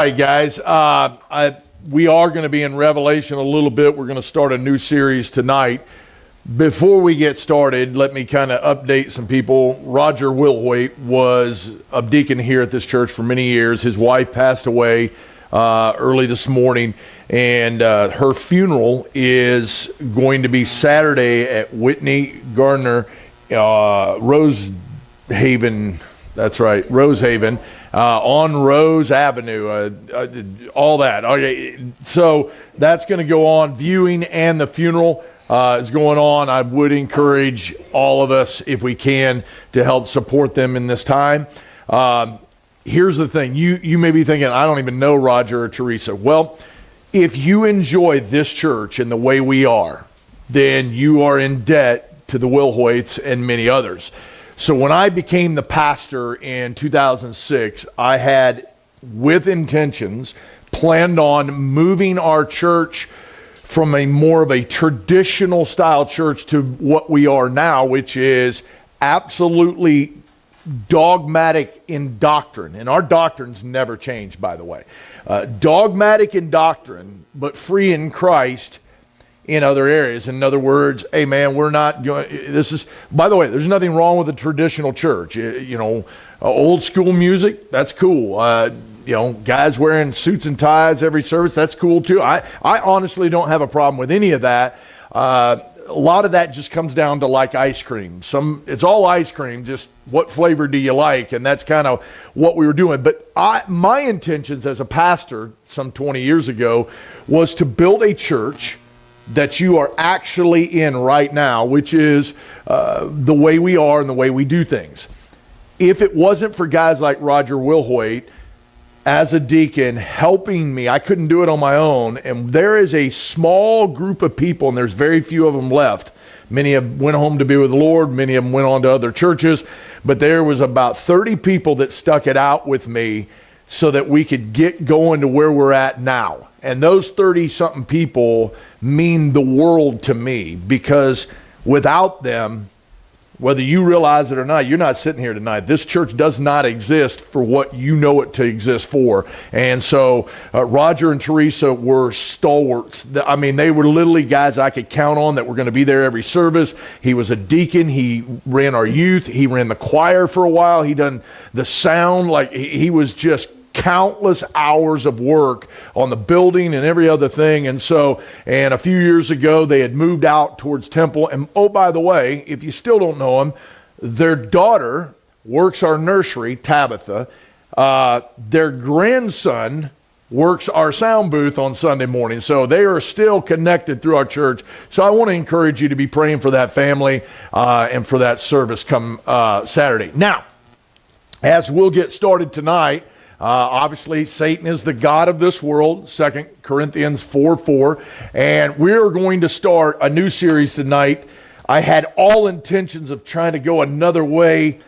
All right, guys. We are going to be in Revelation a little bit. We're going to start a new series tonight. Before we get started, let me kind of update some people. Roger Wilhoit was a deacon here at this church for many years. His wife passed away early this morning, and her funeral is going to be Saturday at Whitney Gardner, Rosehaven. That's right, Rosehaven, on Rose Avenue, all that. Okay, so that's going to go on. Viewing and the funeral is going on. I would encourage all of us, if we can, to help support them in this time. Here's the thing. You may be thinking, I don't even know Roger or Teresa. Well, if you enjoy this church and the way we are, then you are in debt to the Wilhoits and many others. So when I became the pastor in 2006, I had, with intentions, planned on moving our church from a more of a traditional style church to what we are now, which is absolutely dogmatic in doctrine. And our doctrines never change, by the way. Dogmatic in doctrine, but free in Christ in other areas. In other words, hey man, we're not going, this is, by the way, there's nothing wrong with a traditional church. Old school music, that's cool. Guys wearing suits and ties every service, that's cool too. I honestly don't have a problem with any of that. A lot of that just comes down to like ice cream. It's all ice cream, just what flavor do you like? And that's kind of what we were doing. But my intentions as a pastor some 20 years ago was to build a church that you are actually in right now, which is the way we are and the way we do things. If it wasn't for guys like Roger Wilhoit as a deacon helping me, I couldn't do it on my own. And there is a small group of people, and there's very few of them left. Many have went home to be with the Lord. Many of them went on to other churches. But there was about 30 people that stuck it out with me so that we could get going to where we're at now. And those 30-something people mean the world to me, because without them, whether you realize it or not, you're not sitting here tonight. This church does not exist for what you know it to exist for. And so Roger and Teresa were stalwarts. I mean, they were literally guys I could count on that were going to be there every service. He was a deacon. He ran our youth. He ran the choir for a while. He done the sound. Like he was just countless hours of work on the building and every other thing. And a few years ago, they had moved out towards Temple. And oh, by the way, if you still don't know them, their daughter works our nursery, Tabitha. Their grandson works our sound booth on Sunday morning. So they are still connected through our church. So I want to encourage you to be praying for that family and for that service come Saturday. Now, as we'll get started tonight, obviously, Satan is the god of this world, 2 Corinthians 4:4. And we're going to start a new series tonight. I had all intentions of trying to go another way.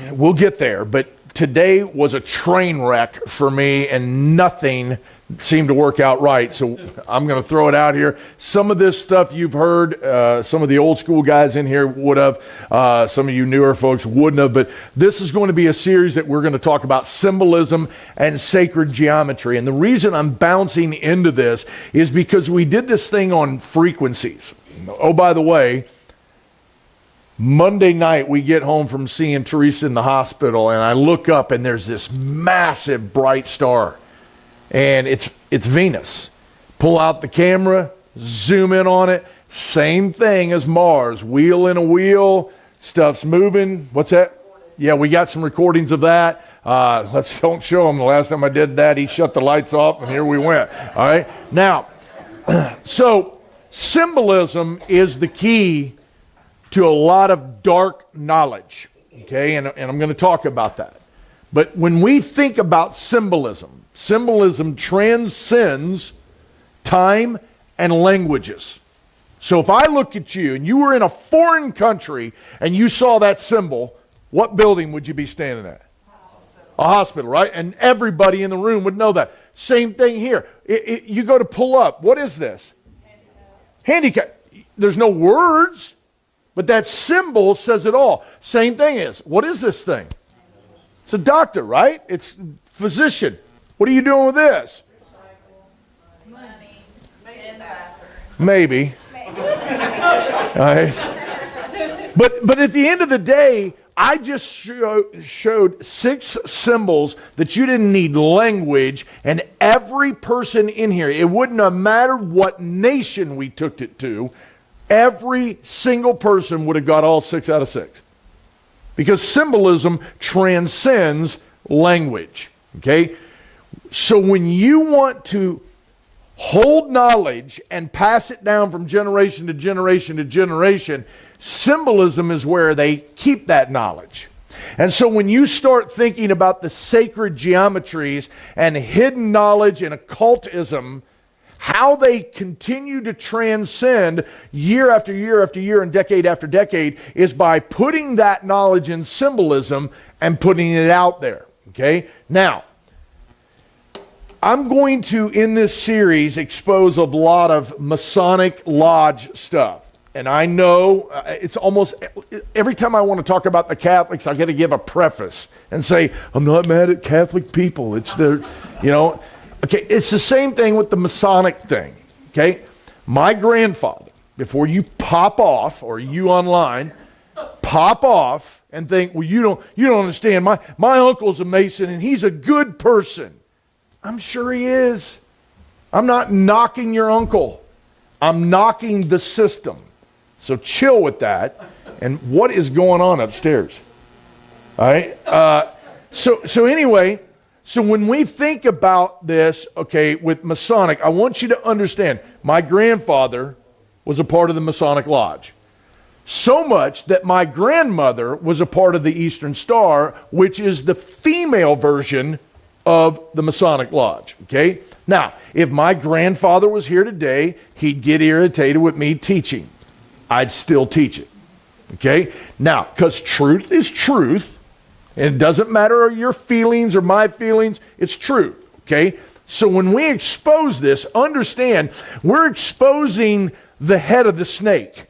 We'll get there. But today was a train wreck for me, and nothing seemed to work out right. So I'm going to throw it out here. Some of this stuff you've heard, some of the old school guys in here would have, some of you newer folks wouldn't have, but this is going to be a series that we're going to talk about symbolism and sacred geometry. And the reason I'm bouncing into this is because we did this thing on frequencies. Oh, by the way, Monday night we get home from seeing Teresa in the hospital, and I look up and there's this massive bright star. And it's Venus. Pull out the camera, zoom in on it. Same thing as Mars. Wheel in a wheel, stuff's moving. What's that? Yeah, we got some recordings of that. Don't show them. The last time I did that, he shut the lights off, and here we went. All right. Now, so symbolism is the key to a lot of dark knowledge. Okay, and I'm going to talk about that. But when we think about symbolism transcends time and languages. So if I look at you and you were in a foreign country and you saw that symbol, what building would you be standing at? A hospital, right? And everybody in the room would know that. Same thing here. You go to pull up. What is this? Handicap. There's no words, but that symbol says it all. Same thing is, what is this thing? It's a doctor, right? It's physician. What are you doing with this? Money. In the bathroom. Maybe. All right. But at the end of the day, I just showed 6 symbols that you didn't need language, and every person in here, it wouldn't have mattered what nation we took it to, every single person would have got all 6 out of 6. Because symbolism transcends language, okay? So when you want to hold knowledge and pass it down from generation to generation to generation, symbolism is where they keep that knowledge. And so when you start thinking about the sacred geometries and hidden knowledge and occultism, how they continue to transcend year after year after year and decade after decade is by putting that knowledge in symbolism and putting it out there. Okay? Now, I'm going to, in this series, expose a lot of Masonic Lodge stuff. And I know it's almost every time I want to talk about the Catholics, I got to give a preface and say, I'm not mad at Catholic people. It's their, okay, it's the same thing with the Masonic thing, okay? My grandfather, before you pop off, or you online, pop off and think, well, you don't understand. My uncle's a Mason and he's a good person. I'm sure he is. I'm not knocking your uncle. I'm knocking the system. So chill with that. And what is going on upstairs? All right. So anyway, so when we think about this, okay, with Masonic, I want you to understand, my grandfather was a part of the Masonic Lodge. So much that my grandmother was a part of the Eastern Star, which is the female version of the Masonic Lodge, okay? Now, if my grandfather was here today, he'd get irritated with me teaching. I'd still teach it, okay? Now, because truth is truth, and it doesn't matter your feelings or my feelings, it's truth, okay? So when we expose this, understand, we're exposing the head of the snake.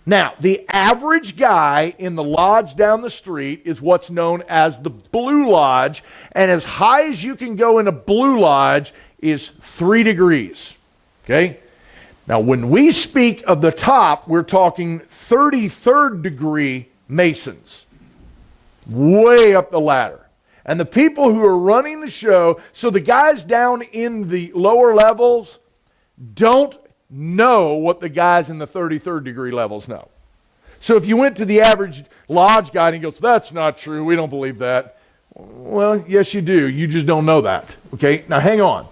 Now, the average guy in the lodge down the street is what's known as the Blue Lodge, and as high as you can go in a Blue Lodge is 3 degrees, okay? Now, when we speak of the top, we're talking 33rd degree Masons, way up the ladder. And the people who are running the show, so the guys down in the lower levels don't know what the guys in the 33rd degree levels know. So if you went to the average lodge guy and he goes, that's not true, we don't believe that. Well, yes you do, you just don't know that. Okay, now hang on.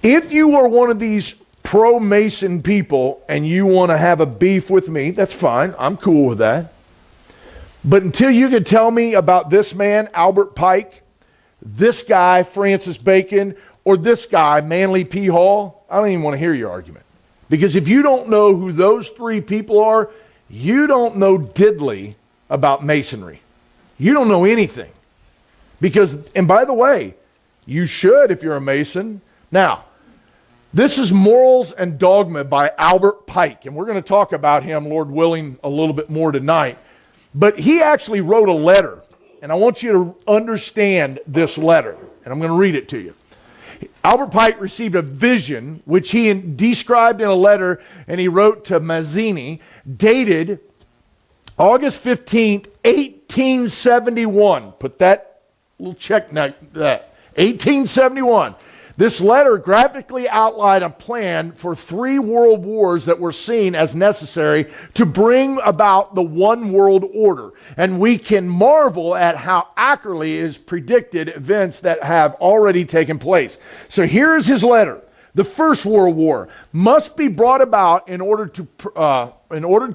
If you are one of these pro-Mason people and you want to have a beef with me, that's fine, I'm cool with that. But until you can tell me about this man, Albert Pike, this guy, Francis Bacon, or this guy, Manly P. Hall, I don't even want to hear your argument. Because if you don't know who those 3 people are, you don't know diddly about Masonry. You don't know anything. Because, and by the way, you should if you're a Mason. Now, this is Morals and Dogma by Albert Pike. And we're going to talk about him, Lord willing, a little bit more tonight. But he actually wrote a letter. And I want you to understand this letter. And I'm going to read it to you. Albert Pike received a vision, which he described in a letter, and he wrote to Mazzini, dated August 15th, 1871. Put that little check next to that. 1871. This letter graphically outlined a plan for 3 world wars that were seen as necessary to bring about the one world order. And we can marvel at how accurately it is predicted events that have already taken place. So here is his letter. The First World War must be brought about in order to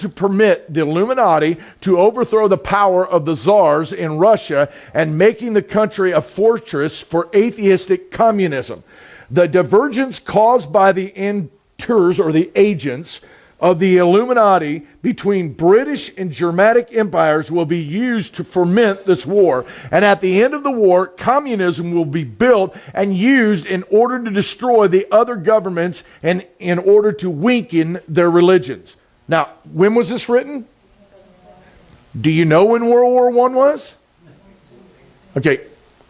permit the Illuminati to overthrow the power of the czars in Russia and making the country a fortress for atheistic communism. The divergence caused by the enters or the agents of the Illuminati between British and Germanic empires will be used to foment this war. And at the end of the war, communism will be built and used in order to destroy the other governments and in order to weaken their religions. Now, when was this written? Do you know when World War I was? Okay,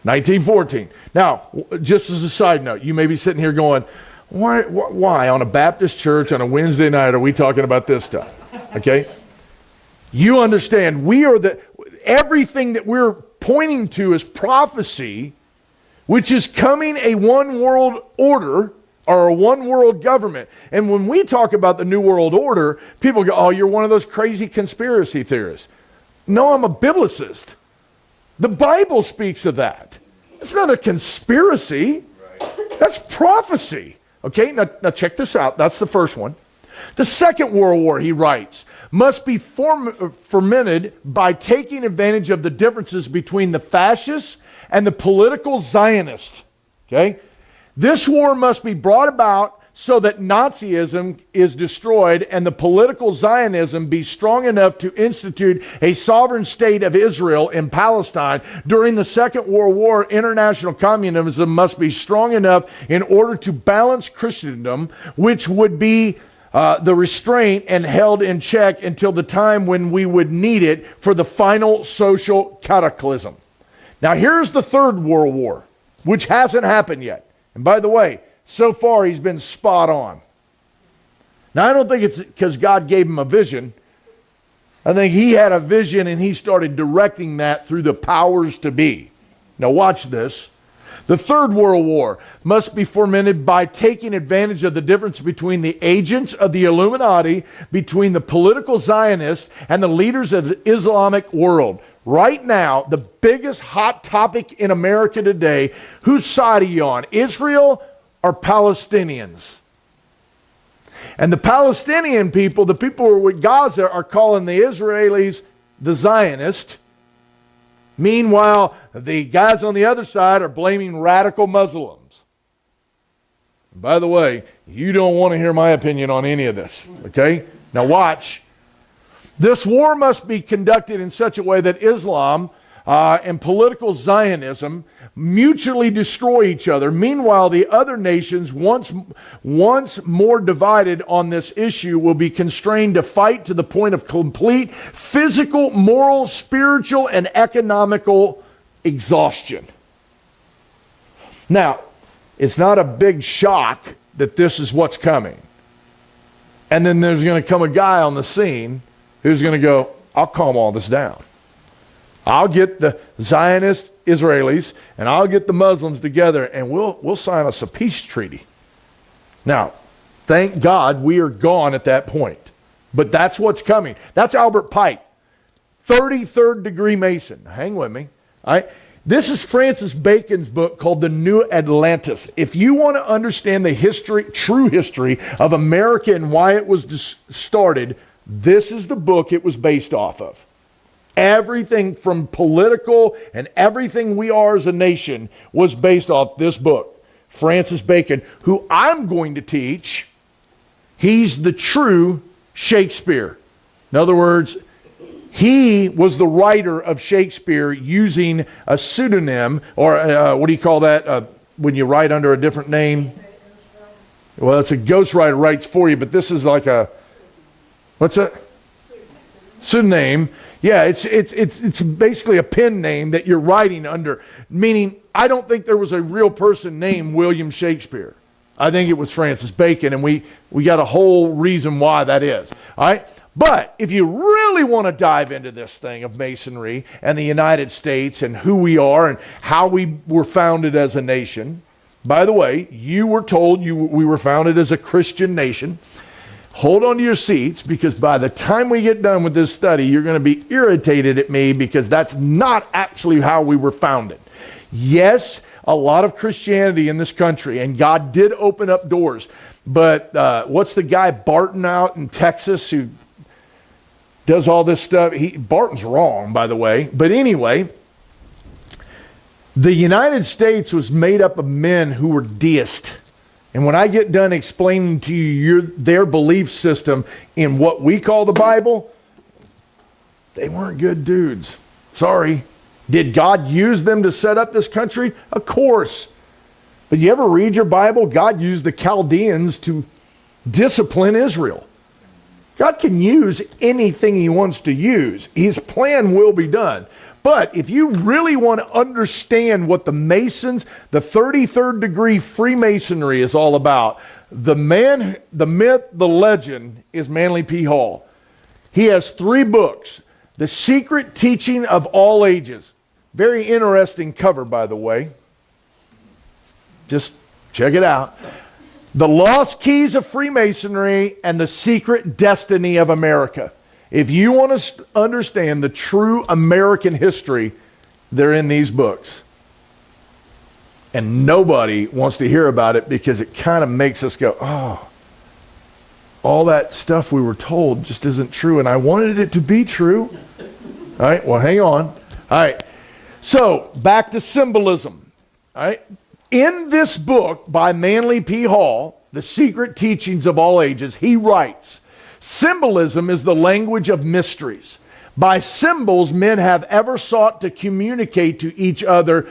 1914. Now, just as a side note, you may be sitting here going, why on a Baptist church on a Wednesday night are we talking about this stuff? Okay? You understand, everything that we're pointing to is prophecy, which is coming a one world order or a one world government. And when we talk about the New World Order, people go, oh, you're one of those crazy conspiracy theorists. No, I'm a biblicist. The Bible speaks of that. It's not a conspiracy. That's prophecy. Okay, now check this out. That's the first one. The Second World War, he writes, must be fomented by taking advantage of the differences between the fascists and the political Zionists. Okay? This war must be brought about so that Nazism is destroyed and the political Zionism be strong enough to institute a sovereign state of Israel in Palestine. During the Second World War, international communism must be strong enough in order to balance Christendom, which would be the restraint and held in check until the time when we would need it for the final social cataclysm. Now here's the Third World War, which hasn't happened yet. And by the way, so far he's been spot on. Now I don't think it's because God gave him a vision. I think he had a vision and he started directing that through the powers to be. Now watch this. The Third World War must be fomented by taking advantage of the difference between the agents of the Illuminati, between the political Zionists and the leaders of the Islamic world. Right now, the biggest hot topic in America today, whose side are you on? Israel or Palestinians? And the Palestinian people, the people who are with Gaza, are calling the Israelis the Zionists. Meanwhile, the guys on the other side are blaming radical Muslims. By the way, you don't want to hear my opinion on any of this, okay? Now watch. This war must be conducted in such a way that Islam and political Zionism mutually destroy each other. Meanwhile, the other nations, once more divided on this issue, will be constrained to fight to the point of complete physical, moral, spiritual, and economical exhaustion. Now, it's not a big shock that this is what's coming. And then there's going to come a guy on the scene who's going to go, I'll calm all this down. I'll get the Zionist Israelis and I'll get the Muslims together and we'll sign us a peace treaty. Now, thank God we are gone at that point. But that's what's coming. That's Albert Pike, 33rd degree Mason. Hang with me. All right. This is Francis Bacon's book called The New Atlantis. If you want to understand the history, true history of America and why it was started, this is the book it was based off of. Everything from political and everything we are as a nation was based off this book. Francis Bacon, who I'm going to teach, he's the true Shakespeare. In other words, he was the writer of Shakespeare using a pseudonym, or what do you call that when you write under a different name? Well, it's a ghostwriter writes for you, but this is like a, what's that? Pseudonym. Yeah, it's basically a pen name that you're writing under, meaning I don't think there was a real person named William Shakespeare. I think it was Francis Bacon, and we got a whole reason why that is. All right? But if you really want to dive into this thing of Masonry and the United States and who we are and how we were founded as a nation, by the way, you were told we were founded as a Christian nation. Hold on to your seats, because by the time we get done with this study, you're going to be irritated at me, because that's not actually how we were founded. Yes, a lot of Christianity in this country, and God did open up doors. But what's the guy Barton out in Texas who does all this stuff? Barton's wrong, by the way. But anyway, the United States was made up of men who were deists. And when I get done explaining to you their belief system in what we call the Bible, they weren't good dudes. Sorry. Did God use them to set up this country? Of course. But you ever read your Bible? God used the Chaldeans to discipline Israel. God can use anything he wants to use. His plan will be done. But if you really want to understand what the Masons, the 33rd degree Freemasonry is all about, the man, the myth, the legend is Manly P. Hall. He has 3 books. The Secret Teaching of All Ages. Very interesting cover, by the way. Just check it out. The Lost Keys of Freemasonry and the Secret Destiny of America. If you want to understand the true American history, they're in these books. And nobody wants to hear about it because it kind of makes us go, oh, all that stuff we were told just isn't true, and I wanted it to be true. All right, well, hang on. All right, so back to symbolism. All right, in this book by Manly P. Hall, The Secret Teachings of All Ages, he writes, symbolism is the language of mysteries. By symbols, men have ever sought to communicate to each other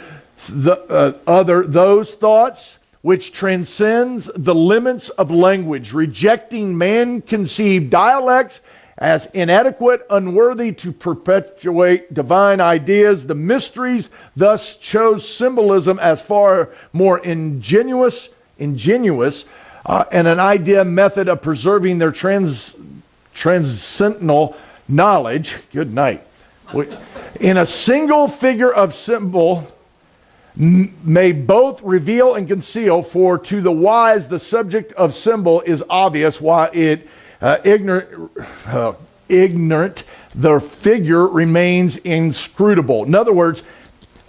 those thoughts which transcends the limits of language, rejecting man-conceived dialects as inadequate, unworthy to perpetuate divine ideas. The mysteries thus chose symbolism as far more ingenuous and an idea method of preserving their transcendental knowledge. Good night. In a single figure of symbol may both reveal and conceal, for to the wise the subject of symbol is obvious, while it ignorant the figure remains inscrutable. In other words,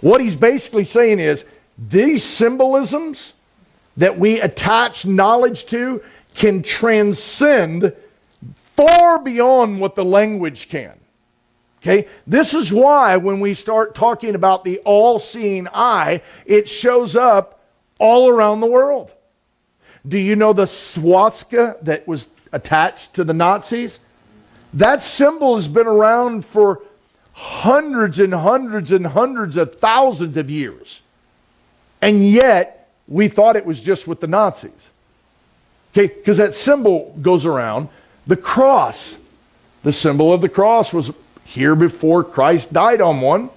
what he's basically saying is these symbolisms that we attach knowledge to can transcend far beyond what the language can. Okay? This is why when we start talking about the all-seeing eye, it shows up all around the world. Do you know the swastika that was attached to the Nazis? That symbol has been around for hundreds and hundreds and hundreds of thousands of years. And yet, we thought it was just with the Nazis. Okay? Because that symbol goes around. The cross, the symbol of the cross was here before Christ died on one.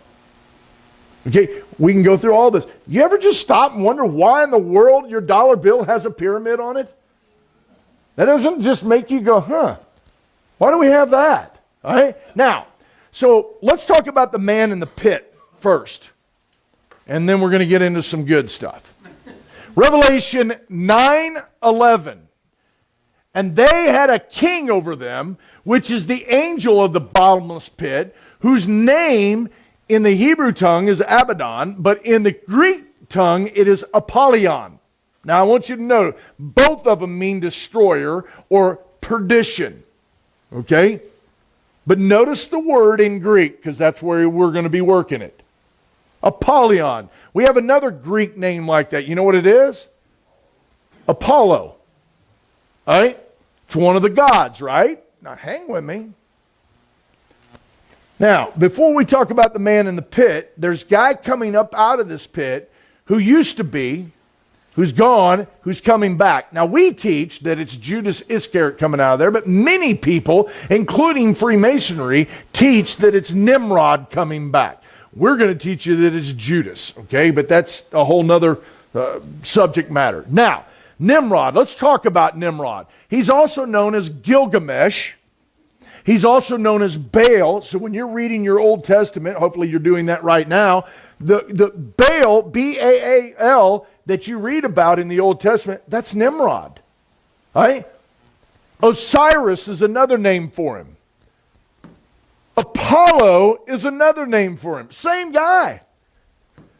Okay, we can go through all this. You ever just stop and wonder why in the world your dollar bill has a pyramid on it? That doesn't just make you go, huh, why do we have that? All right, now, so let's talk about the man in the pit first. And then we're going to get into some good stuff. Revelation 9:11. And they had a king over them, which is the angel of the bottomless pit, whose name in the Hebrew tongue is Abaddon, but in the Greek tongue it is Apollyon. Now I want you to know, both of them mean destroyer or perdition. Okay? But notice the word in Greek, because that's where we're going to be working it. Apollyon. We have another Greek name like that. You know what it is? Apollo. All right? It's one of the gods, right? Now, hang with me. Now, before we talk about the man in the pit, there's a guy coming up out of this pit who used to be, who's gone, who's coming back. Now, we teach that it's Judas Iscariot coming out of there, but many people, including Freemasonry, teach that it's Nimrod coming back. We're going to teach you that it's Judas, okay? But that's a whole nother subject matter. Now, Nimrod, let's talk about Nimrod. He's also known as Gilgamesh. He's also known as Baal. So when you're reading your Old Testament, hopefully you're doing that right now, the Baal, B-A-A-L, that you read about in the Old Testament, that's Nimrod. All right? Osiris is another name for him. Apollo is another name for him. Same guy.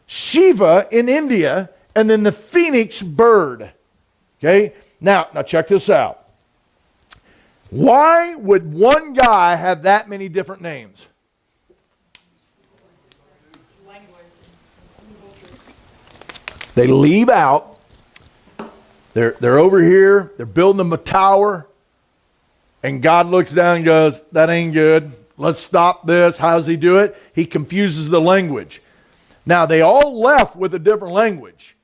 Shiva in India, and then the phoenix bird. Okay, now check this out. Why would one guy have that many different names? They leave out. They're over here. They're building them a tower. And God looks down and goes, that ain't good. Let's stop this. How does he do it? He confuses the language. Now, they all left with a different language,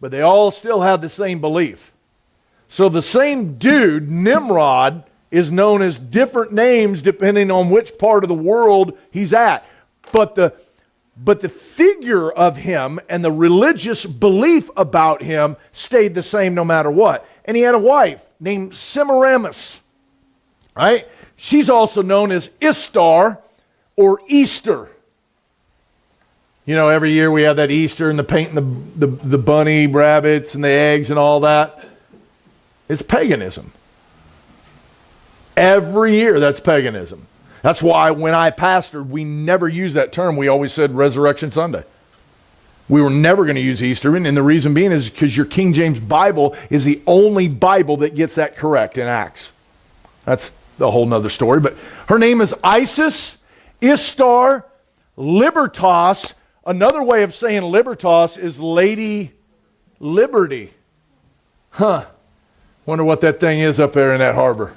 but they all still have the same belief. So the same dude, Nimrod, is known as different names depending on which part of the world he's at. But but the figure of him and the religious belief about him stayed the same no matter what. And he had a wife named Semiramis, right? She's also known as Istar or Easter. You know, every year we have that Easter and the painting the bunny rabbits and the eggs and all that. It's paganism. Every year that's paganism. That's why when I pastored, we never used that term. We always said Resurrection Sunday. We were never going to use Easter, and the reason being is because your King James Bible is the only Bible that gets that correct in Acts. That's a whole nother story, but her name is Isis, Istar, Libertas. Another way of saying Libertas is Lady Liberty. Wonder what that thing is up there in that harbor.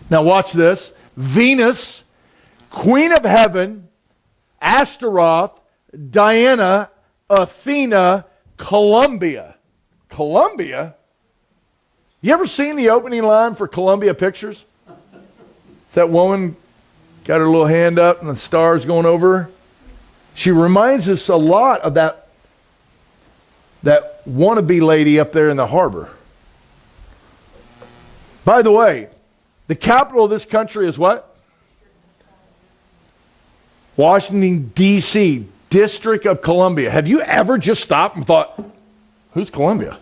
Now watch this. Venus, Queen of Heaven, Ashtaroth, Diana, Athena, Columbia. Columbia? You ever seen the opening line for Columbia Pictures? It's that woman got her little hand up and the stars going over her. She reminds us a lot of that wannabe lady up there in the harbor. By the way, the capital of this country is what? Washington, D.C., District of Columbia. Have you ever just stopped and thought, who's Columbia?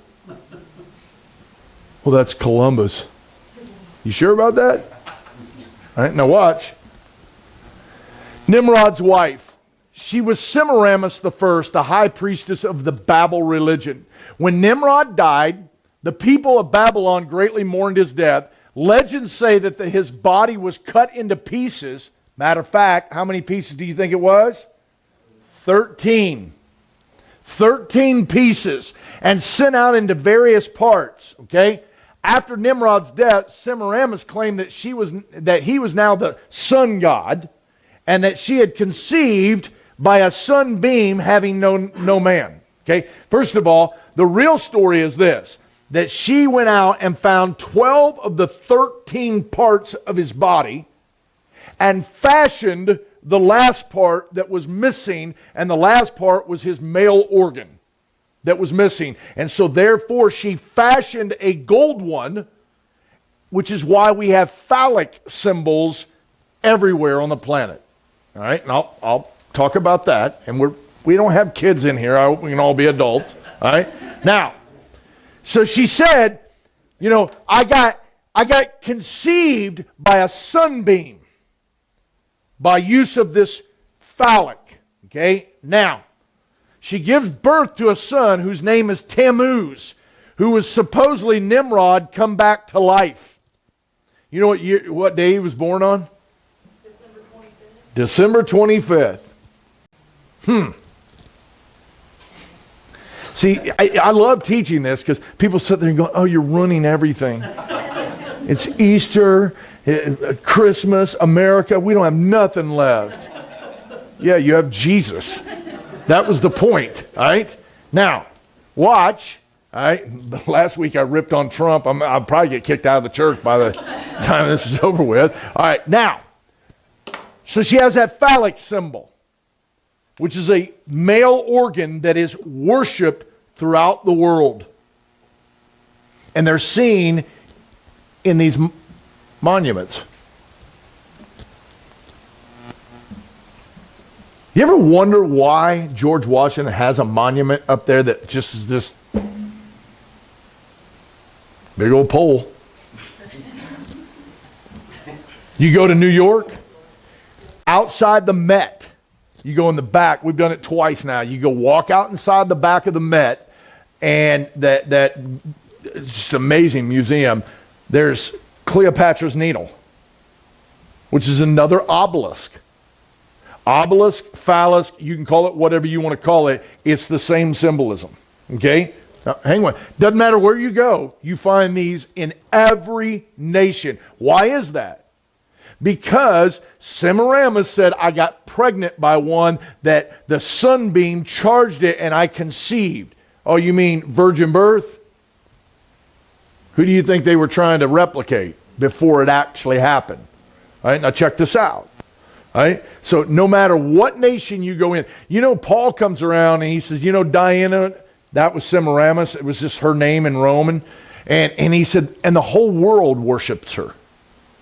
Well, that's Columbus. You sure about that? All right, now watch. Nimrod's wife. She was Semiramis the first, the high priestess of the Babel religion. When Nimrod died, the people of Babylon greatly mourned his death. Legends say that his body was cut into pieces. Matter of fact, how many pieces do you think it was? 13. 13 pieces. And sent out into various parts. Okay? After Nimrod's death, Semiramis claimed that he was now the sun god, and that she had conceived by a sunbeam having no man. Okay? First of all, the real story is this, that she went out and found 12 of the 13 parts of his body and fashioned the last part that was missing, and the last part was his male organ that was missing. And so therefore she fashioned a gold one, which is why we have phallic symbols everywhere on the planet. All right, and I'll talk about that. And we don't have kids in here. I hope we can all be adults. All right, now, so she said, you know, I got conceived by a sunbeam by use of this phallic. Okay, now she gives birth to a son whose name is Tammuz, who was supposedly Nimrod come back to life. You know what day he was born on? December 25th. See, I love teaching this because people sit there and go, oh, you're ruining everything. It's Easter, Christmas, America. We don't have nothing left. Yeah, you have Jesus. That was the point, all right? Now, watch. All right, last week I ripped on Trump. I'll probably get kicked out of the church by the time this is over with. All right, now, so she has that phallic symbol, which is a male organ that is worshipped throughout the world. And they're seen in these monuments. You ever wonder why George Washington has a monument up there that just is this big old pole? You go to New York, outside the Met, you go in the back. We've done it twice now. You go walk out inside the back of the Met, and that just amazing museum. There's Cleopatra's Needle, which is another obelisk. Obelisk, phallus, you can call it whatever you want to call it. It's the same symbolism. Okay? Now, hang on. Doesn't matter where you go, you find these in every nation. Why is that? Because Semiramis said, I got pregnant by one that the sunbeam charged it and I conceived. Oh, you mean virgin birth? Who do you think they were trying to replicate before it actually happened? All right, now check this out. All Right? So no matter what nation you go in, you know, Paul comes around and he says, you know, Diana, that was Semiramis. It was just her name in Roman. And he said, and the whole world worships her.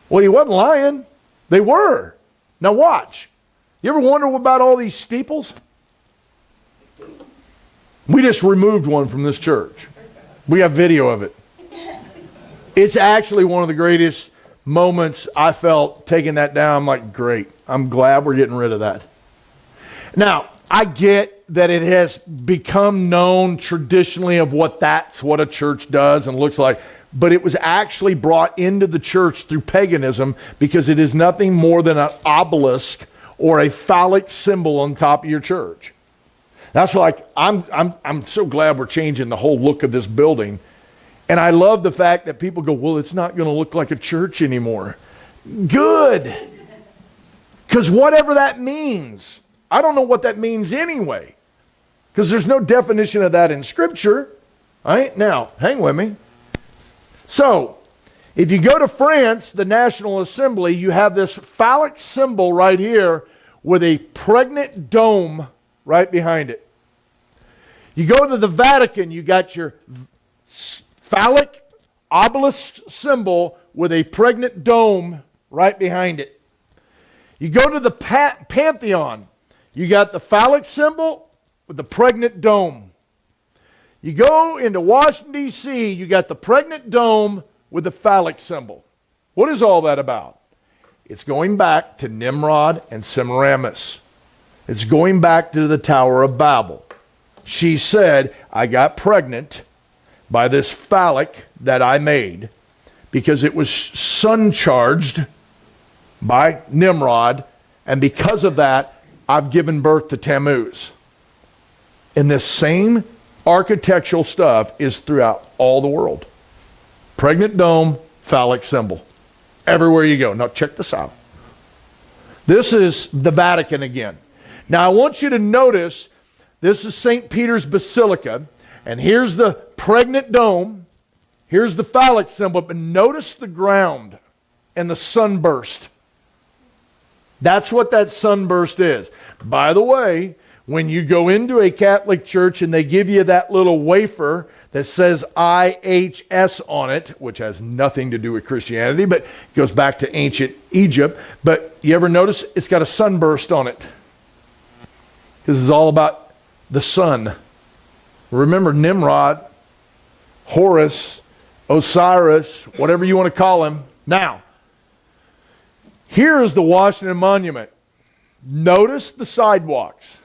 Well, he wasn't lying. They were. Now watch. You ever wonder about all these steeples? We just removed one from this church. We have video of it. It's actually one of the greatest moments I felt taking that down. I'm like, great. I'm glad we're getting rid of that. Now, I get that it has become known traditionally of that's what a church does and looks like, but it was actually brought into the church through paganism because it is nothing more than an obelisk or a phallic symbol on top of your church. That's like, I'm so glad we're changing the whole look of this building. And I love the fact that people go, well, it's not going to look like a church anymore. Good. Because whatever that means, I don't know what that means anyway. Because there's no definition of that in Scripture. All right? Now, hang with me. So, if you go to France, the National Assembly, you have this phallic symbol right here with a pregnant dome right behind it. You go to the Vatican, you got your phallic obelisk symbol with a pregnant dome right behind it. You go to the Pantheon, you got the phallic symbol with the pregnant dome. You go into Washington, D.C., you got the pregnant dome with the phallic symbol. What is all that about? It's going back to Nimrod and Semiramis. It's going back to the Tower of Babel. She said, I got pregnant by this phallic that I made because it was sun-charged by Nimrod, and because of that, I've given birth to Tammuz. And this same architectural stuff is throughout all the world. Pregnant dome, phallic symbol. Everywhere you go. Now check this out. This is the Vatican again. Now I want you to notice, this is St. Peter's Basilica, and here's the pregnant dome, here's the phallic symbol, but notice the ground and the sunburst. That's what that sunburst is. By the way, when you go into a Catholic church and they give you that little wafer that says IHS on it, which has nothing to do with Christianity, but it goes back to ancient Egypt. But you ever notice it's got a sunburst on it? This is all about the sun. Remember Nimrod, Horus, Osiris, whatever you want to call him. Now, here is the Washington Monument. Notice the sidewalks.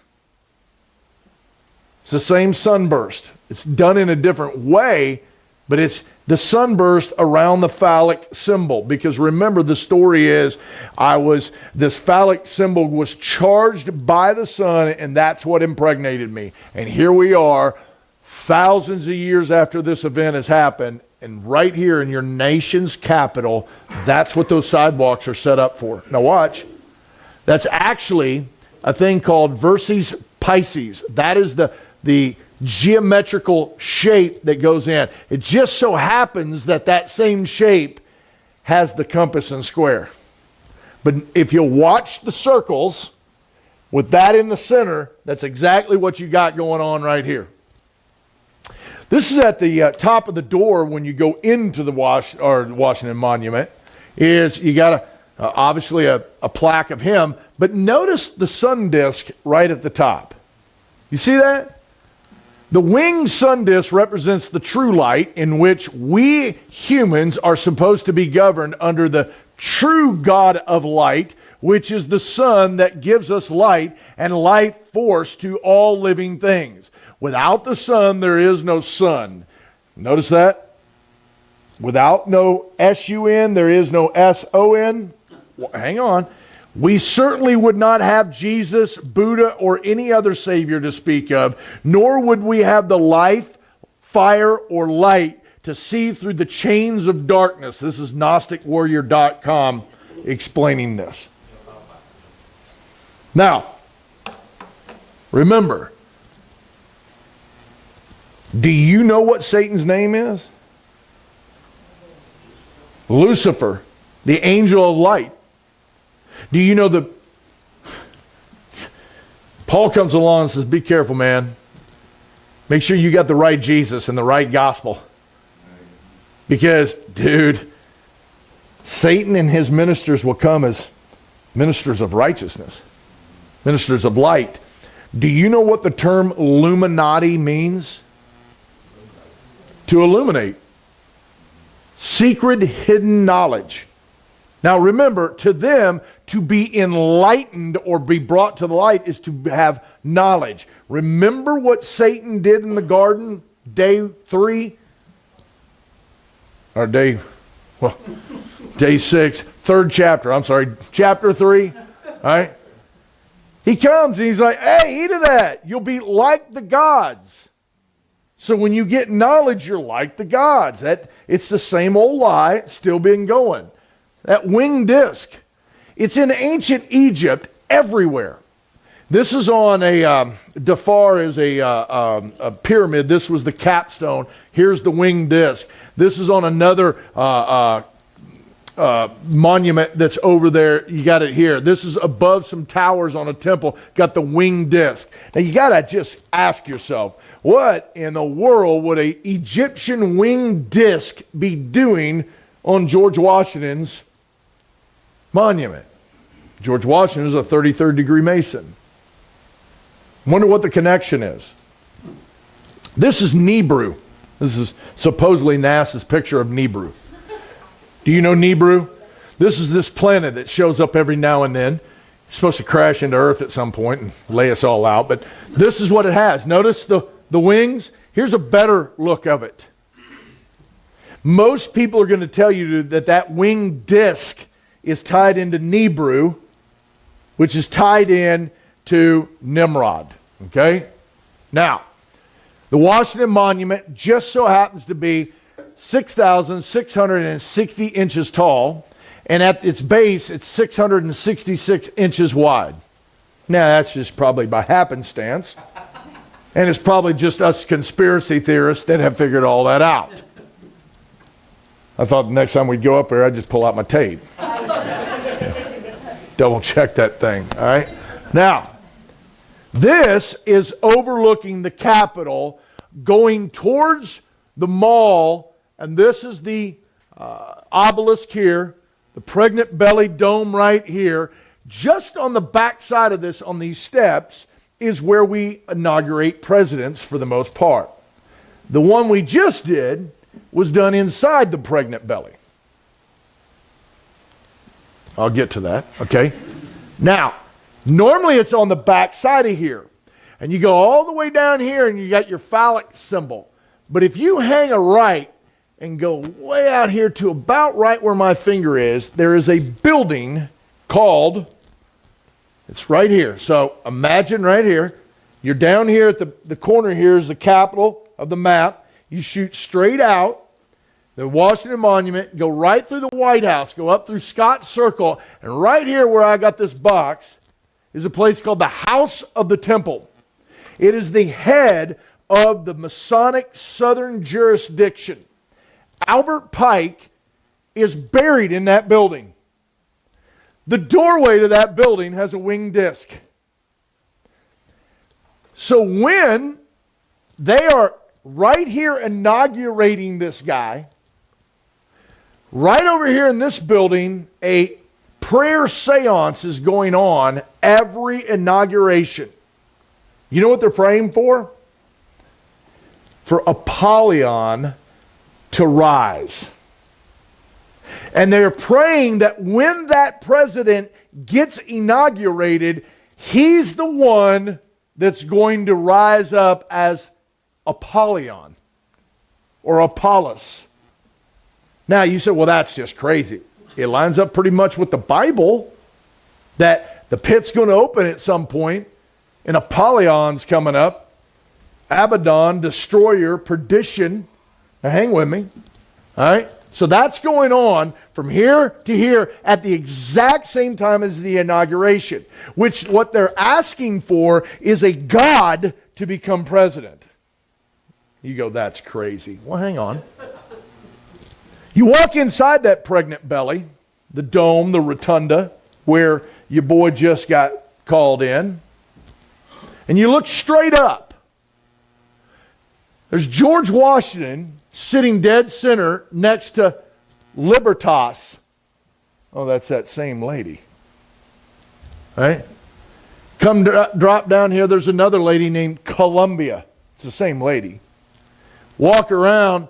It's the same sunburst. It's done in a different way, but it's the sunburst around the phallic symbol. Because remember, the story is, this phallic symbol was charged by the sun, and that's what impregnated me. And here we are, thousands of years after this event has happened, and right here in your nation's capital, that's what those sidewalks are set up for. Now watch. That's actually a thing called versus Pisces. That is the geometrical shape that goes in. It just so happens that that same shape has the compass and square. But if you watch the circles with that in the center, that's exactly what you got going on right here. This is at the top of the door when you go into the Washington Monument. Is you got obviously a plaque of him, but notice the sun disk right at the top. You see that? The winged sun disk represents the true light in which we humans are supposed to be governed under the true God of light, which is the sun that gives us light and life force to all living things. Without the sun, there is no sun. Notice that? Without no S-U-N, there is no S-O-N. Well, hang on. We certainly would not have Jesus, Buddha, or any other Savior to speak of, nor would we have the life, fire, or light to see through the chains of darkness. This is GnosticWarrior.com explaining this. Now, remember, do you know what Satan's name is? Lucifer, the angel of light. Do you know the Paul comes along and says, be careful, man. Make sure you got the right Jesus and the right gospel. Because, dude, Satan and his ministers will come as ministers of righteousness, ministers of light. Do you know what the term Illuminati means? To illuminate. Secret hidden knowledge. Now remember, to them, to be enlightened or be brought to the light is to have knowledge. Remember what Satan did in the garden, day 3? Or day 6, third chapter, I'm sorry, chapter 3, all right? He comes and he's like, hey, eat of that. You'll be like the gods. So when you get knowledge, you're like the gods. It's the same old lie, still been going. That winged disc. It's in ancient Egypt everywhere. This is on Dafar is a pyramid. This was the capstone. Here's the winged disc. This is on another monument that's over there. You got it here. This is above some towers on a temple. Got the winged disc. Now you got to just ask yourself, what in the world would an Egyptian winged disc be doing on George Washington's monument? George Washington is a 33rd degree Mason. Wonder what the connection is. This is Nibiru. This is supposedly NASA's picture of Nibiru. Do you know Nibiru? This is this planet that shows up every now and then. It's supposed to crash into Earth at some point and lay us all out. But this is what it has. Notice the wings. Here's a better look of it. Most people are going to tell you that winged disc is tied into Nibiru, which is tied in to Nimrod. Okay? Now, the Washington Monument just so happens to be 6,660 inches tall, and at its base, it's 666 inches wide. Now, that's just probably by happenstance, and it's probably just us conspiracy theorists that have figured all that out. I thought the next time we'd go up there, I'd just pull out my tape. Double check that thing, all right? Now, this is overlooking the Capitol, going towards the mall, and this is the obelisk here, the pregnant belly dome right here. Just on the back side of this, on these steps, is where we inaugurate presidents for the most part. The one we just did was done inside the pregnant belly. I'll get to that, okay? Now, normally it's on the back side of here. And you go all the way down here and you got your phallic symbol. But if you hang a right and go way out here to about right where my finger is, there is a building called, it's right here. So imagine right here, you're down here at the corner here is the Capitol of the map. You shoot straight out, the Washington Monument, go right through the White House, go up through Scott Circle, and right here where I got this box is a place called the House of the Temple. It is the head of the Masonic Southern Jurisdiction. Albert Pike is buried in that building. The doorway to that building has a winged disc. So when they are right here inaugurating this guy, right over here in this building, a prayer seance is going on every inauguration. You know what they're praying for? For Apollyon to rise. And they're praying that when that president gets inaugurated, he's the one that's going to rise up as Apollyon or Apollos. Now you say, well, that's just crazy. It lines up pretty much with the Bible that the pit's going to open at some point and Apollyon's coming up. Abaddon, destroyer, perdition. Now hang with me. All right? So that's going on from here to here at the exact same time as the inauguration, which what they're asking for is a God to become president. You go, that's crazy. Well, hang on. You walk inside that pregnant belly, the dome, the rotunda, where your boy just got called in. and you look straight up, there's George Washington sitting dead center next to Libertas. Oh, that's that same lady. Right? Drop down here, there's another lady named Columbia. It's the same lady. Walk around,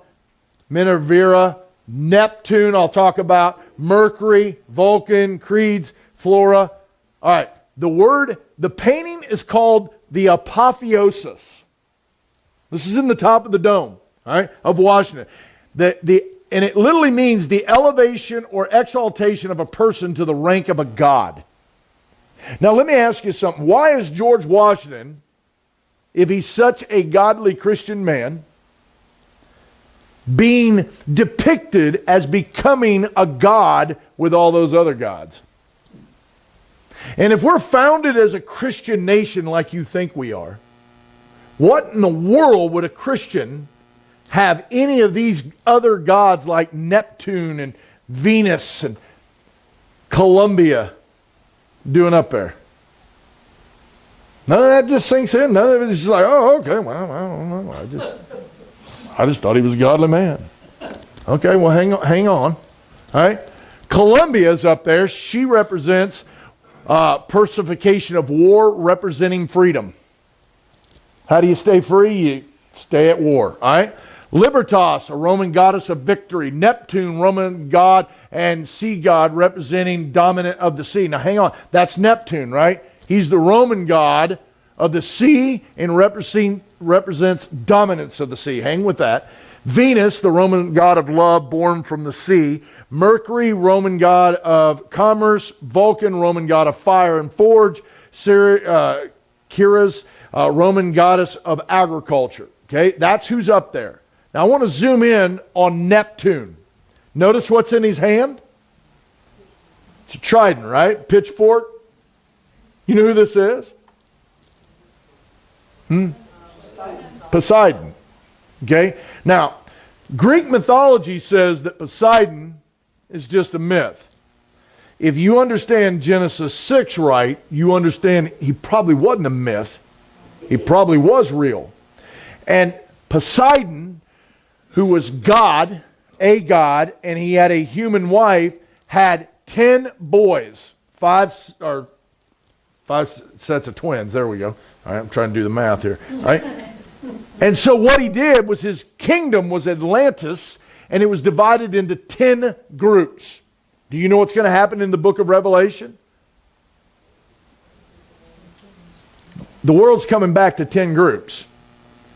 Minerva, Neptune, I'll talk about, Mercury, Vulcan, Creeds, Flora. All right, the painting is called the Apotheosis. This is in the top of the dome, all right, of Washington. And it literally means the elevation or exaltation of a person to the rank of a god. Now, let me ask you something. Why is George Washington, if he's such a godly Christian man, being depicted as becoming a god with all those other gods? And if we're founded as a Christian nation like you think we are, what in the world would a Christian have any of these other gods like Neptune and Venus and Columbia doing up there? None of that just sinks in. None of it is just like, oh, okay, well, I don't know. I just thought he was a godly man. Okay, well, hang on. All right. Columbia's up there. She represents personification of war, representing freedom. How do you stay free? You stay at war. All right. Libertas, a Roman goddess of victory. Neptune, Roman god and sea god, representing dominant of the sea. Now, hang on. That's Neptune, right? He's the Roman god of the sea and represents dominance of the sea. Hang with that. Venus, the Roman god of love, born from the sea. Mercury, Roman god of commerce. Vulcan, Roman god of fire and forge. Ceres, Roman goddess of agriculture. Okay, that's who's up there. Now I want to zoom in on Neptune. Notice what's in his hand? It's a trident, right? Pitchfork. You know who this is? Poseidon. Okay? Now, Greek mythology says that Poseidon is just a myth. If you understand Genesis 6 right, you understand he probably wasn't a myth. He probably was real. And Poseidon, who was God, a god, and he had a human wife, had 10 boys. Five sets of twins. There we go. All right, I'm trying to do the math here. All right? And so what he did was his kingdom was Atlantis, and it was divided into 10 groups. Do you know what's going to happen in the book of Revelation? The world's coming back to 10 groups.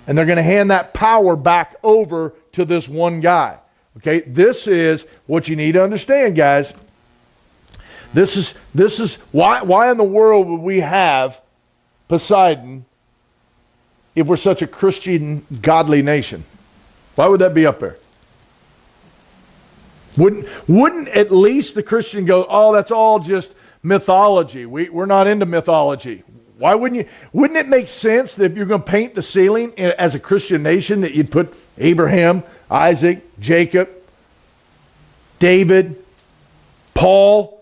And they're going to hand that power back over to this one guy. Okay, this is what you need to understand, guys. This is why in the world would we have Poseidon if we're such a Christian, godly nation? Why would that be up there? Wouldn't at least the Christian go, oh, that's all just mythology. We're not into mythology. Why wouldn't you? Wouldn't it make sense that if you're going to paint the ceiling as a Christian nation that you'd put Abraham, Isaac, Jacob, David, Paul,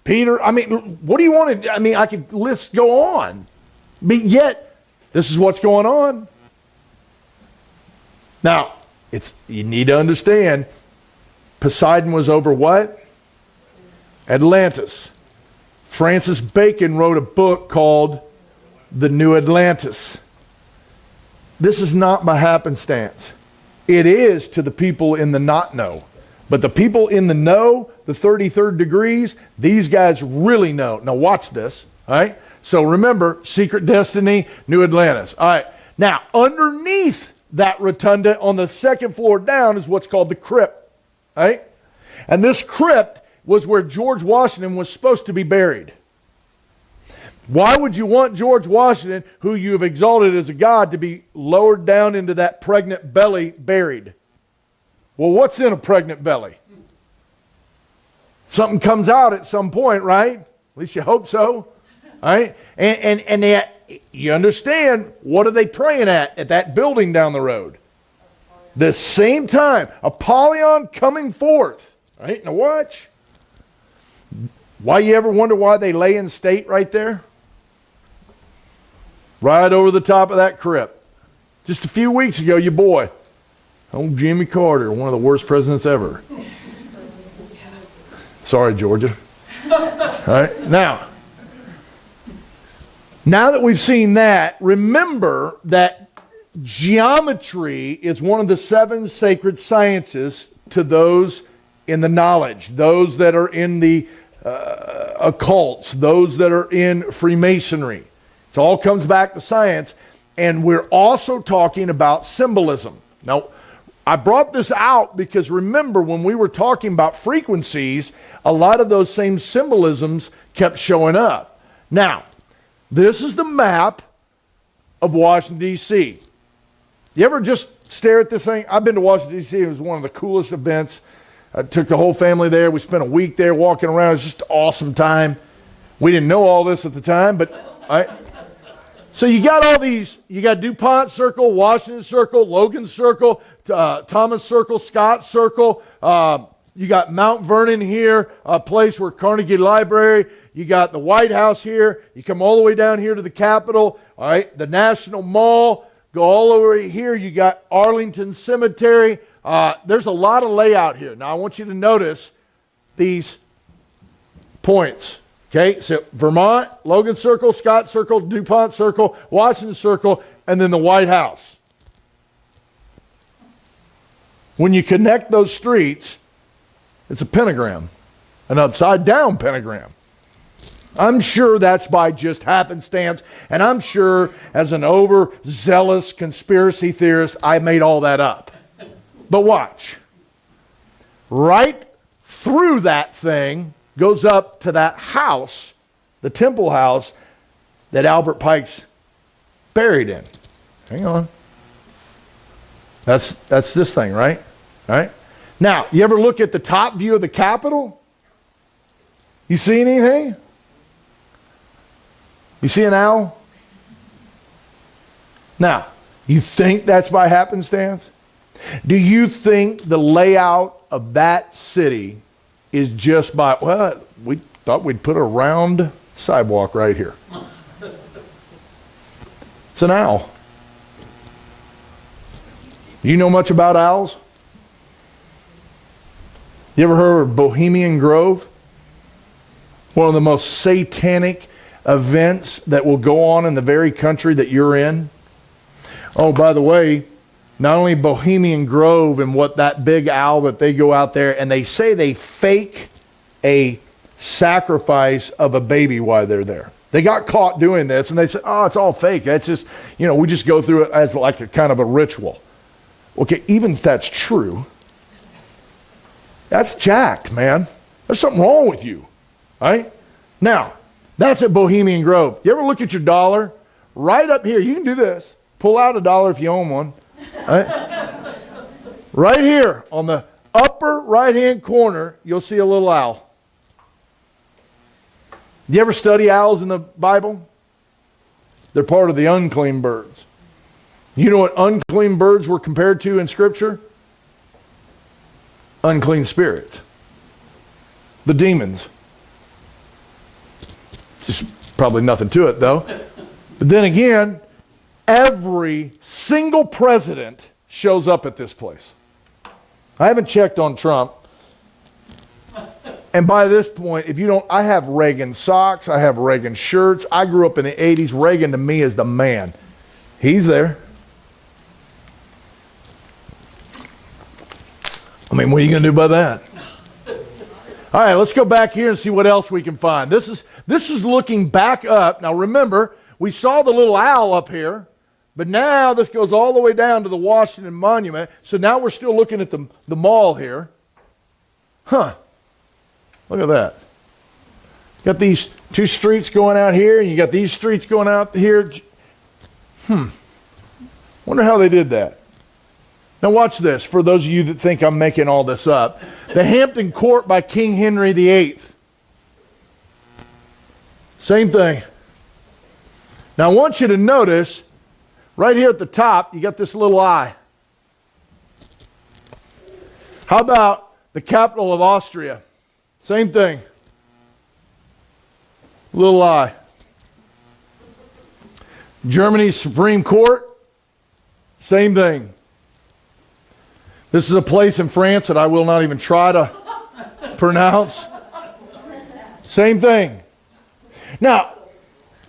Peter? I mean, what do you want to? I mean, I could list go on, but yet this is what's going on. Now, you need to understand. Poseidon was over what? Atlantis. Francis Bacon wrote a book called The New Atlantis. This is not by happenstance. It is to the people in the not know. But the people in the know, the 33rd degrees, these guys really know. Now watch this, all right? So remember, Secret Destiny, New Atlantis. All right, now underneath that rotunda on the second floor down is what's called the crypt, right? And this crypt was where George Washington was supposed to be buried. Why would you want George Washington, who you have exalted as a god, to be lowered down into that pregnant belly buried? Well, what's in a pregnant belly? Something comes out at some point, right? At least you hope so. All right? And you understand, what are they praying at that building down the road? The same time, Apollyon coming forth. All right? Now watch. Why you ever wonder why they lay in state right there? right over the top of that crypt. Just a few weeks ago, your boy, old Jimmy Carter, one of the worst presidents ever. Sorry, Georgia. All right, now that we've seen that, remember that geometry is one of the 7 sacred sciences to those in the knowledge, those that are in the occults, those that are in Freemasonry. It all comes back to science, and we're also talking about symbolism. Now, I brought this out because remember when we were talking about frequencies, a lot of those same symbolisms kept showing up. Now, this is the map of Washington, D.C. You ever just stare at this thing? I've been to Washington, D.C. It was one of the coolest events. I took the whole family there. We spent a week there walking around. It was just an awesome time. We didn't know all this at the time, but all right. So you got all these, you got DuPont Circle, Washington Circle, Logan Circle, Thomas Circle, Scott Circle. You got Mount Vernon here, a place where Carnegie Library. You got the White House here. You come all the way down here to the Capitol, all right, the National Mall. Go all over here. You got Arlington Cemetery. There's a lot of layout here. Now, I want you to notice these points. Okay, so Vermont, Logan Circle, Scott Circle, DuPont Circle, Washington Circle, and then the White House. When you connect those streets, it's a pentagram, an upside-down pentagram. I'm sure that's by just happenstance, and I'm sure as an overzealous conspiracy theorist, I made all that up. But watch. Right through that thing goes up to that house, the temple house that Albert Pike's buried in. Hang on. That's this thing, right? All right. Now, you ever look at the top view of the Capitol? You see anything? You see an owl? Now, you think that's by happenstance? Do you think the layout of that city is just by, well, we thought we'd put a round sidewalk right here. It's an owl. You know much about owls? You ever heard of Bohemian Grove? One of the most satanic events that will go on in the very country that you're in. Oh, by the way, not only Bohemian Grove and what that big owl that they go out there and they say they fake a sacrifice of a baby while they're there. They got caught doing this and they said, oh, it's all fake. That's just, we just go through it as like a kind of a ritual. Okay, even if that's true, that's jacked, man. There's something wrong with you, right? Now, that's at Bohemian Grove. You ever look at your dollar? Right up here, you can do this. Pull out $1 if you own one. Right? Right here on the upper right-hand corner, you'll see a little owl. Do you ever study owls in the Bible? They're part of the unclean birds. You know what unclean birds were compared to in Scripture? Unclean spirits. The demons. Just probably nothing to it, though. But then again, every single president shows up at this place. I haven't checked on Trump. And by this point, if you don't, I have Reagan socks, I have Reagan shirts. I grew up in the 80s. Reagan to me is the man. He's there. I mean, what are you going to do about that? All right, let's go back here and see what else we can find. This is looking back up. Now remember, we saw the little owl up here. But now this goes all the way down to the Washington Monument. So now we're still looking at the mall here. Huh. Look at that. Got these two streets going out here, and you got these streets going out here. Wonder how they did that. Now watch this, for those of you that think I'm making all this up. The Hampton Court by King Henry VIII. Same thing. Now I want you to notice, right here at the top, you got this little eye. How about the capital of Austria? Same thing. Little eye. Germany's Supreme Court, same thing. This is a place in France that I will not even try to pronounce. Same thing. Now,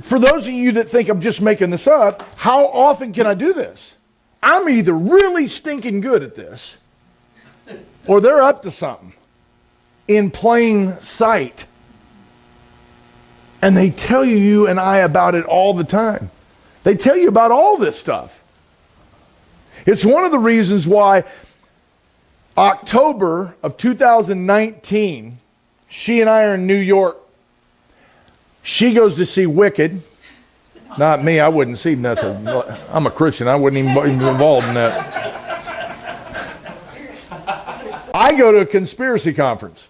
for those of you that think I'm just making this up, how often can I do this? I'm either really stinking good at this, or they're up to something in plain sight. And they tell you and I about it all the time. They tell you about all this stuff. It's one of the reasons why October of 2019, she and I are in New York. She goes to see Wicked. Not me, I wouldn't see nothing. I'm a Christian, I wouldn't even be involved in that. I go to a conspiracy conference.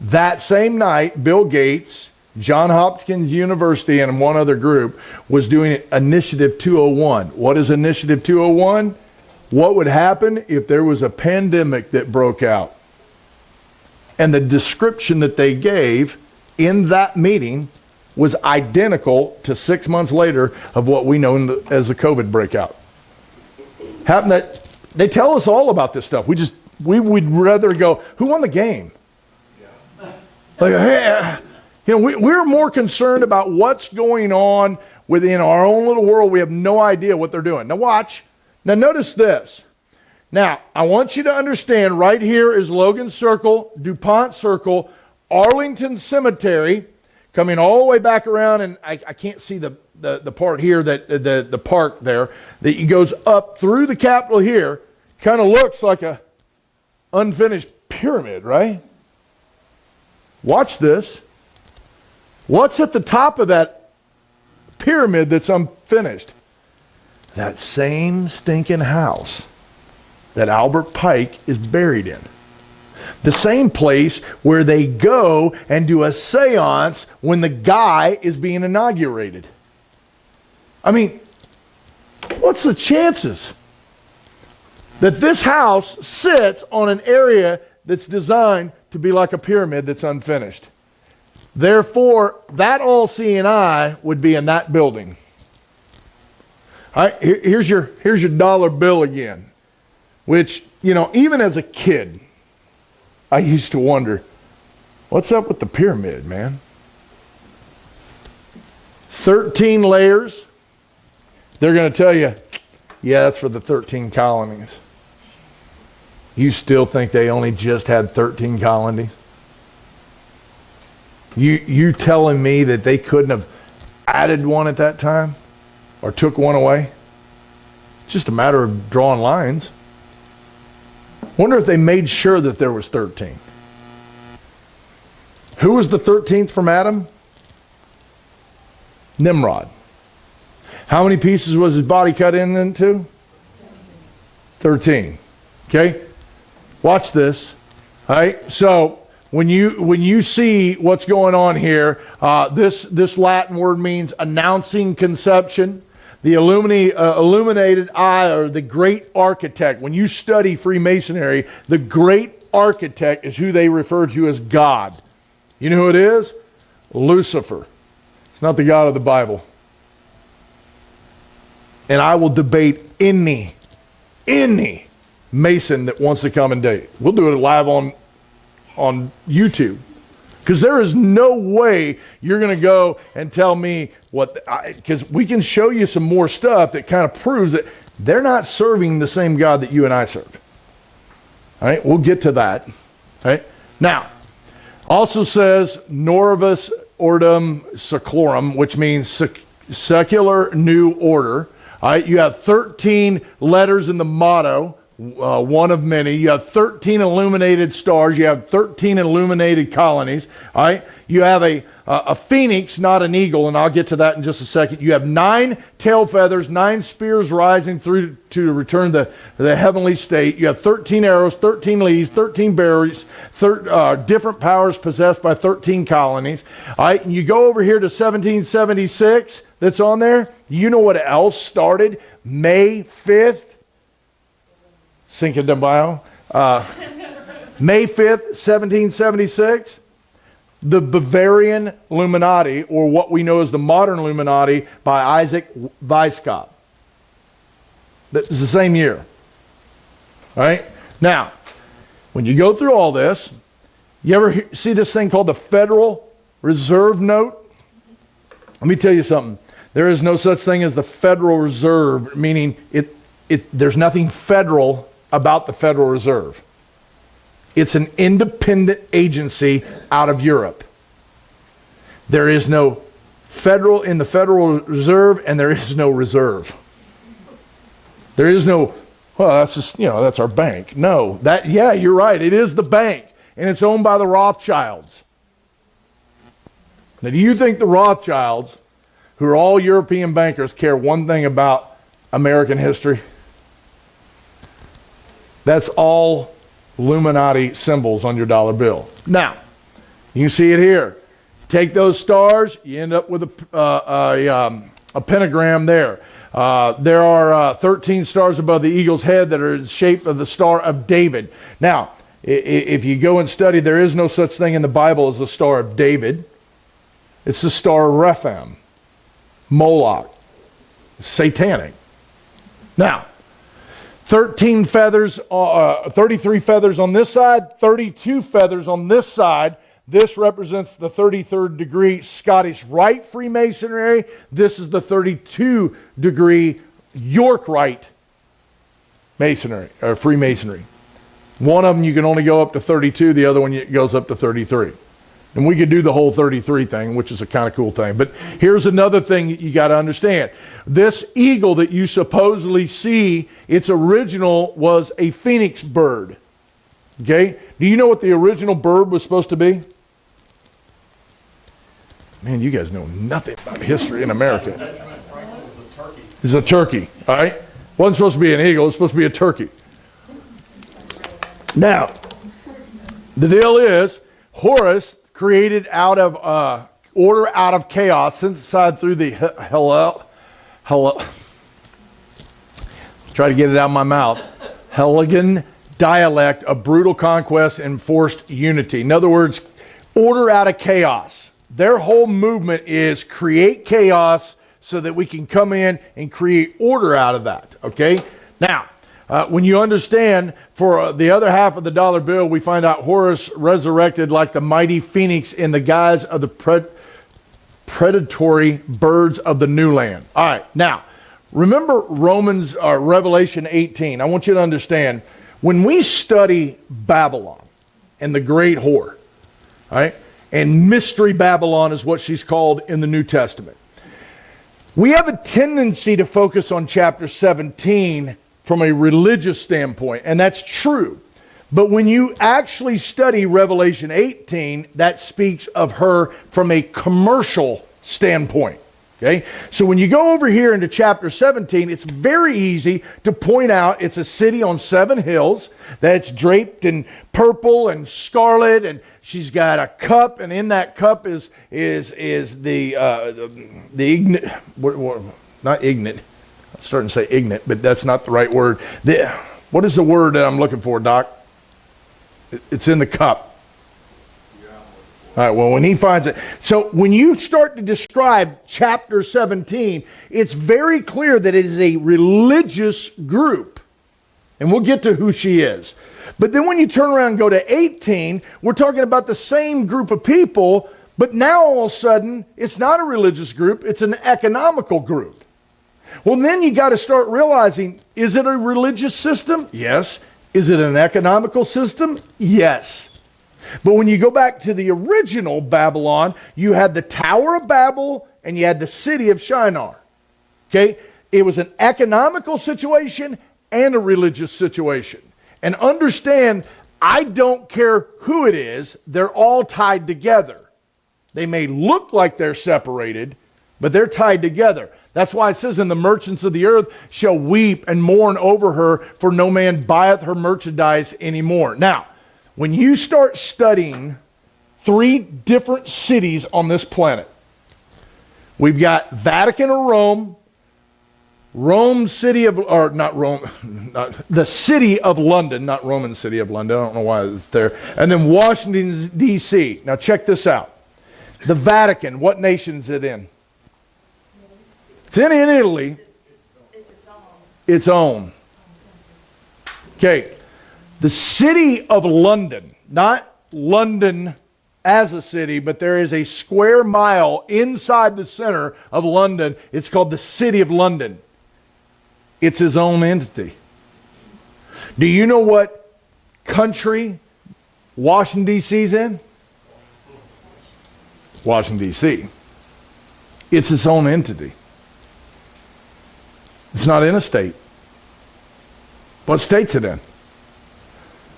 That same night, Bill Gates, Johns Hopkins University, and one other group was doing Initiative 201. What is Initiative 201? What would happen if there was a pandemic that broke out? And the description that they gave in that meeting was identical to 6 months later of what we know as the COVID breakout. They tell us all about this stuff. We would rather go, who won the game? Like, hey, we're more concerned about what's going on within our own little world. We have no idea what they're doing. Now watch. Now notice this. Now, I want you to understand right here is Logan Circle, DuPont Circle, Arlington Cemetery, coming all the way back around, and I can't see the part here, that the park there, that goes up through the Capitol here, kind of looks like a unfinished pyramid, right? Watch this. What's at the top of that pyramid that's unfinished? That same stinking house that Albert Pike is buried in. The same place where they go and do a seance when the guy is being inaugurated. I mean, what's the chances that this house sits on an area that's designed to be like a pyramid that's unfinished? Therefore, that all-seeing eye would be in that building. All right, here's your dollar bill again, which, even as a kid, I used to wonder, what's up with the pyramid, man? 13 layers. They're going to tell you, yeah, that's for the 13 colonies. You still think they only just had 13 colonies? You telling me that they couldn't have added one at that time or took one away? It's just a matter of drawing lines. Wonder if they made sure that there was 13. Who was the 13th from Adam? Nimrod. How many pieces was his body cut into? 13. Okay? Watch this. All right? So when you see what's going on here, this Latin word means announcing conception. The illuminated eye, or the great architect. When you study Freemasonry, the great architect is who they refer to as God. You know who it is? Lucifer. It's not the God of the Bible. And I will debate any Mason that wants to come and date. We'll do it live on YouTube. Because there is no way you're going to go and tell me because we can show you some more stuff that kind of proves that they're not serving the same God that you and I serve. All right, we'll get to that. All right, now, also says Norvis Ordum Seclorum, which means secular new order. All right, you have 13 letters in the motto. One of many. You have 13 illuminated stars. You have 13 illuminated colonies. All right. You have a phoenix, not an eagle, and I'll get to that in just a second. You have 9 tail feathers, 9 spears rising through to return the heavenly state. You have 13 arrows, 13 leaves, 13 berries, different powers possessed by 13 colonies. All right. And you go over here to 1776. That's on there. You know what else started May 5th? Cinco de Mayo, May 5th, 1776. the Bavarian Illuminati, or what we know as the modern Illuminati, by Isaac Weishaupt. That was the same year. All right? Now, when you go through all this, you ever see this thing called the Federal Reserve Note? Let me tell you something. There is no such thing as the Federal Reserve, meaning there's nothing federal about the Federal Reserve. It's an independent agency out of Europe. There is no federal in the Federal Reserve, and there is no reserve. There is no, well, that's just, that's our bank. No, yeah, you're right. It is the bank, and it's owned by the Rothschilds. Now, do you think the Rothschilds, who are all European bankers, care one thing about American history? That's all Illuminati symbols on your dollar bill. Now, you can see it here. Take those stars, you end up with a pentagram there. There are 13 stars above the eagle's head that are in the shape of the Star of David. Now, if you go and study, there is no such thing in the Bible as the Star of David. It's the Star of Rephaim, Moloch. It's satanic. Now, 13 feathers, 33 feathers on this side, 32 feathers on this side. This represents the 33rd degree Scottish Rite Freemasonry. This is the 32 degree York Rite Masonry, or Freemasonry. One of them you can only go up to 32, the other one goes up to 33. And we could do the whole 33 thing, which is a kind of cool thing. But here's another thing that you got to understand. This eagle that you supposedly see, its original was a phoenix bird. Okay? Do you know what the original bird was supposed to be? Man, you guys know nothing about history in America. It's a turkey, all right? Wasn't supposed to be an eagle, it's supposed to be a turkey. Now, the deal is, Horus created out of order out of chaos, synthesized through the try to get it out of my mouth, Hellenic dialect of brutal conquest and forced unity. In other words, order out of chaos. Their whole movement is create chaos so that we can come in and create order out of that. Okay? Now, when you understand, for the other half of the dollar bill, we find out Horus resurrected like the mighty phoenix in the guise of the predatory birds of the new land. All right, now, remember Revelation 18. I want you to understand, when we study Babylon and the great whore, all right, and Mystery Babylon is what she's called in the New Testament, we have a tendency to focus on chapter 17 from a religious standpoint, and that's true. But when you actually study Revelation 18, that speaks of her from a commercial standpoint. Okay? So when you go over here into chapter 17, it's very easy to point out it's a city on 7 hills that's draped in purple and scarlet, and she's got a cup, and in that cup is the not ignorant. I'm starting to say ignorant, but that's not the right word. What is the word that I'm looking for, Doc? It's in the cup. All right, well, when he finds it. So when you start to describe chapter 17, it's very clear that it is a religious group. And we'll get to who she is. But then when you turn around and go to 18, we're talking about the same group of people, but now all of a sudden, it's not a religious group, it's an economical group. Well, then you got to start realizing, is it a religious system? Yes. Is it an economical system? Yes. But when you go back to the original Babylon, you had the Tower of Babel and you had the city of Shinar. Okay? It was an economical situation and a religious situation. And understand, I don't care who it is, they're all tied together. They may look like they're separated, but they're tied together. That's why it says, and the merchants of the earth shall weep and mourn over her, for no man buyeth her merchandise anymore. Now, when you start studying 3 different cities on this planet, we've got Vatican or Rome, Rome city of, or not Rome, the city of London, not Roman city of London, I don't know why it's there, and then Washington, D.C. Now check this out. The Vatican, what nation is it in? It's in Italy. Its own. Okay. The city of London, not London as a city, but there is a square mile inside the center of London. It's called the City of London. It's its own entity. Do you know what country Washington, D.C. is in? Washington, D.C. It's its own entity. It's not in a state. What state's it in?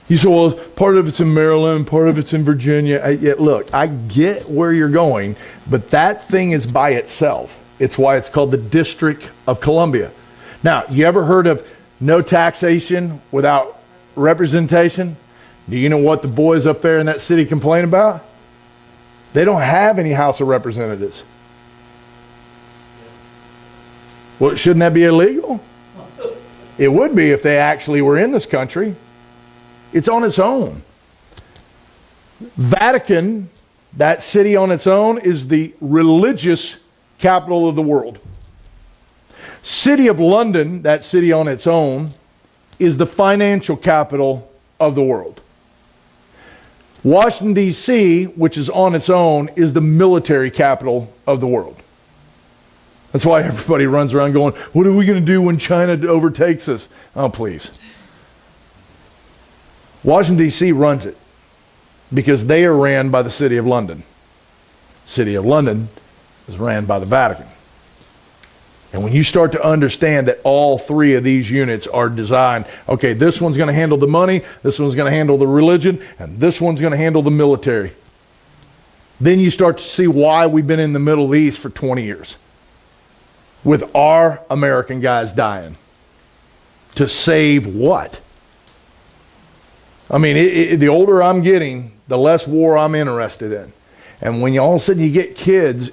You say, well, part of it's in Maryland, part of it's in Virginia. Look, I get where you're going, but that thing is by itself. It's why it's called the District of Columbia. Now, you ever heard of no taxation without representation? Do you know what the boys up there in that city complain about? They don't have any House of Representatives. Well, shouldn't that be illegal? It would be if they actually were in this country. It's on its own. Vatican, that city on its own, is the religious capital of the world. City of London, that city on its own, is the financial capital of the world. Washington, D.C., which is on its own, is the military capital of the world. That's why everybody runs around going, what are we going to do when China overtakes us? Oh, please. Washington, D.C. runs it because they are ran by the City of London. City of London is ran by the Vatican. And when you start to understand that all three of these units are designed, okay, this one's going to handle the money, this one's going to handle the religion, and this one's going to handle the military. Then you start to see why we've been in the Middle East for 20 years. With our American guys dying. To save what? I mean, the older I'm getting, the less war I'm interested in. And when all of a sudden you get kids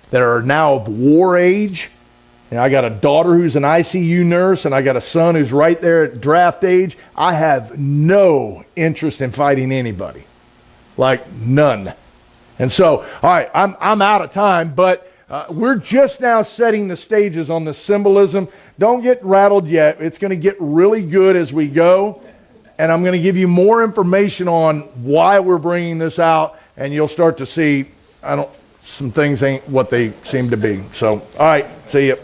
that are now of war age, and I got a daughter who's an ICU nurse, and I got a son who's right there at draft age, I have no interest in fighting anybody. Like none. And so, all right, I'm out of time, but we're just now setting the stages on the symbolism. Don't get rattled yet. It's going to get really good as we go. And I'm going to give you more information on why we're bringing this out, and you'll start to see some things ain't what they seem to be. So, all right, see you.